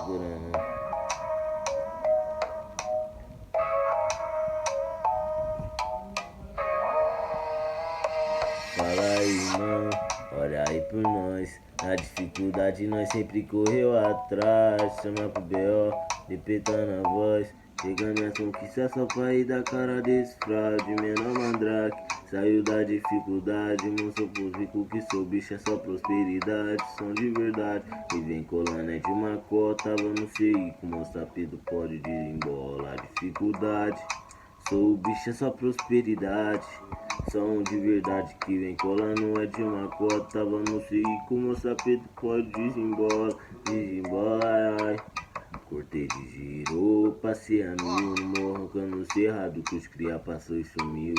segurando. Fala aí, irmão, olha aí por nós. Na dificuldade nós sempre correu atrás. Chama pro B.O., repetando a voz. Chegando minhas conquistas só pra ir da cara desse fraude. Menor mandrake, saiu da dificuldade. Mostrou pros ricos que sou bicho, é só prosperidade. Som de verdade, e vem colando é de uma cota. Vamos seguir com o sapido, pode desembolar dificuldade. Sou o bicho, é só prosperidade. Som de verdade que vem colando é de uma cota. Vamos seguir com o sapeto, pode desembola, desembola, ai, ai. Cortei de giro, passei a mil no morro, cano cerrado, que os cria passou e sumiu.